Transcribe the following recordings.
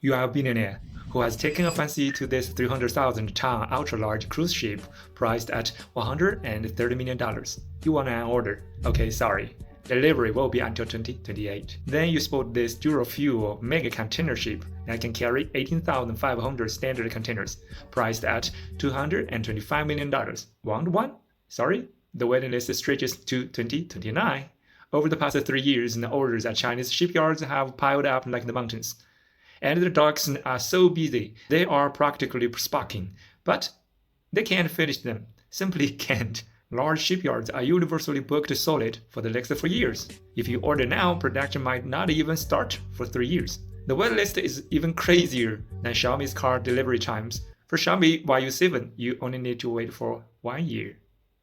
You are a billionaire who has taken a fancy to this 300,000-ton ultra-large cruise ship priced at $130 million. You want an order. Okay, sorry. Delivery will be until 2028. Then you spot this dual-fuel mega container ship that can carry 18,500 standard containers, priced at $225 million. Want one? Sorry? The waiting list stretches to 2029. Over the past 3 years, the orders at Chinese shipyards have piled up like the mountains. And the docks are so busy, they are practically sparking. But they can't finish them. Simply can't. Large shipyards are universally booked solid for the next 4 years. If you order now, production might not even start for 3 years. The wait list is even crazier than Xiaomi's car delivery times. For Xiaomi YU7, you only need to wait for 1 year.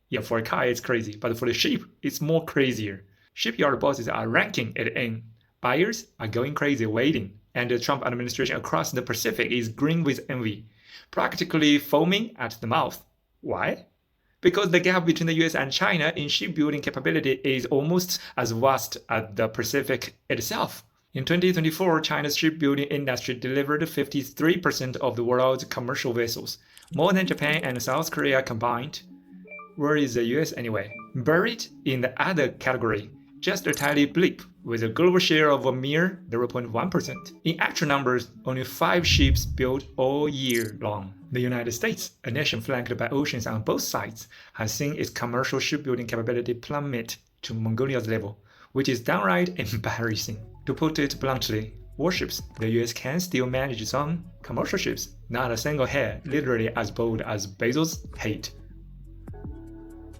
Yeah, for a car it's crazy, but for the ship, it's more crazier. Shipyard bosses are ranking it in. Buyers are going crazy waiting. And the Trump administration across the Pacific is green with envy, practically foaming at the mouth. Why? Because the gap between the US and China in shipbuilding capability is almost as vast as the Pacific itself. In 2024, China's shipbuilding industry delivered 53% of the world's commercial vessels, more than Japan and South Korea combined. Where is the US anyway? Buried in the other category, just a tiny blip with a global share of a mere 0.1%. In actual numbers, only 5 ships built all year long. The United States, a nation flanked by oceans on both sides, has seen its commercial shipbuilding capability plummet to Mongolia's level, which is downright embarrassing. To put it bluntly, warships, the US can still manage some. Commercial ships, not a single hair literally as bold as Bezos' head.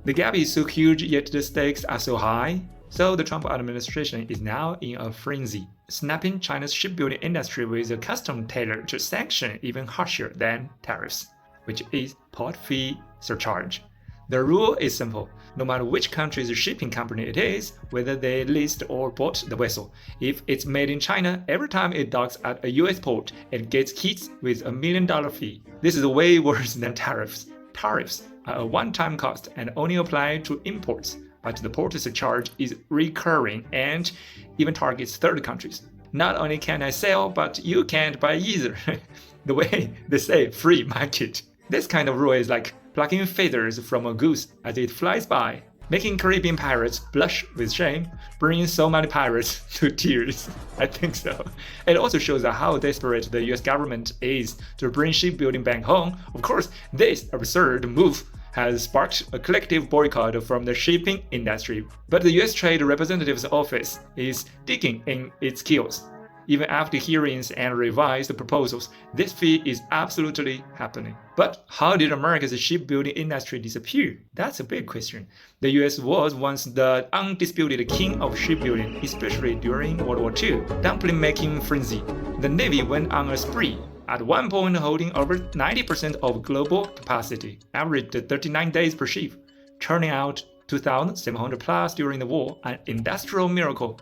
The gap is so huge, yet the stakes are so high. So the Trump administration is now in a frenzy, snapping China's shipbuilding industry with a custom-tailored sanction even harsher than tariffs, which is port fee surcharge. The rule is simple. No matter which country's shipping company it is, whether they leased or bought the vessel, if it's made in China, every time it docks at a US port, it gets hit with a $1 million fee. This is way worse than tariffs. Tariffs are a one-time cost and only apply to imports. But the port surcharge is recurring and even targets third countries. Not only can I sell, but you can't buy either. The way they say free market. This kind of rule is like plucking feathers from a goose as it flies by, making Caribbean pirates blush with shame, bringing so many pirates to tears. I think so. It also shows how desperate the US government is to bring shipbuilding back home. Of course, this absurd move has sparked a collective boycott from the shipping industry. But the US Trade Representative's office is digging in its heels. Even after hearings and revised proposals, this fee is absolutely happening. But how did America's shipbuilding industry disappear? That's a big question. The US was once the undisputed king of shipbuilding, especially during World War II, dumpling-making frenzy. The Navy went on a spree, at one point holding over 90% of global capacity, averaged 39 days per ship, churning out 2,700 plus during the war, an industrial miracle.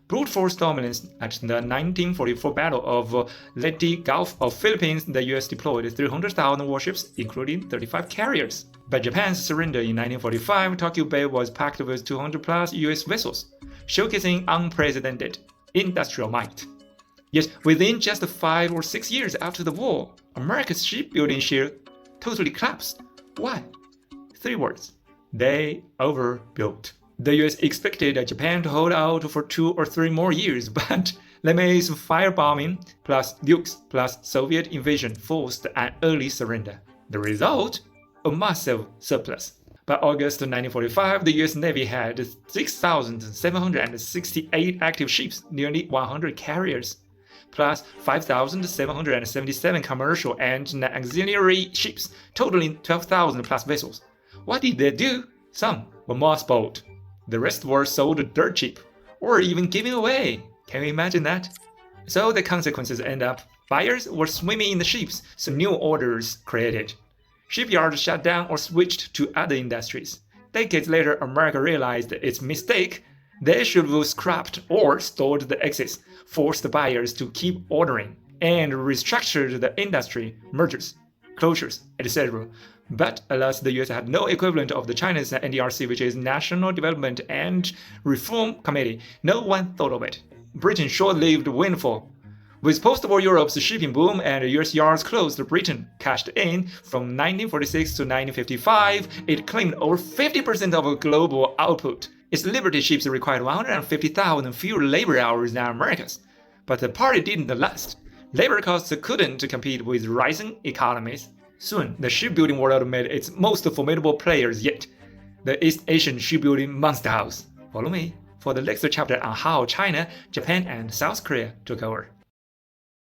Brute force dominance at the 1944 Battle of Leyte Gulf of Philippines, the US deployed 300,000 warships, including 35 carriers. By Japan's surrender in 1945, Tokyo Bay was packed with 200 plus US vessels, showcasing unprecedented industrial might. Yet, within just 5 or 6 years after the war, America's shipbuilding share totally collapsed. Why? 3 words. They overbuilt. The US expected Japan to hold out for 2 or 3 more years, but LeMay's firebombing plus nukes plus Soviet invasion forced an early surrender. The result? A massive surplus. By August 1945, the US Navy had 6,768 active ships, nearly 100 carriers, plus 5,777 commercial and auxiliary ships, totaling 12,000 plus vessels. What did they do? Some were mothballed. The rest were sold dirt cheap, or even given away. Can you imagine that? So the consequences end up, buyers were swimming in the ships, so new orders created. Shipyards shut down or switched to other industries. Decades later, America realized its mistake. They should have scrapped or stored the excess, forced buyers to keep ordering, and restructured the industry, mergers, closures, etc. But alas, the US had no equivalent of the China's NDRC, which is National Development and Reform Committee. No one thought of it. Britain's short-lived windfall With post-war Europe's shipping boom and US yards closed, Britain cashed in. From 1946 to 1955, it claimed over 50% of global output. Its Liberty ships required 150,000 fewer labor hours than America's. But the party didn't last. Labor costs couldn't compete with rising economies. Soon, the shipbuilding world made its most formidable players yet, the East Asian shipbuilding monster house. Follow me for the next chapter on how China, Japan, and South Korea took over.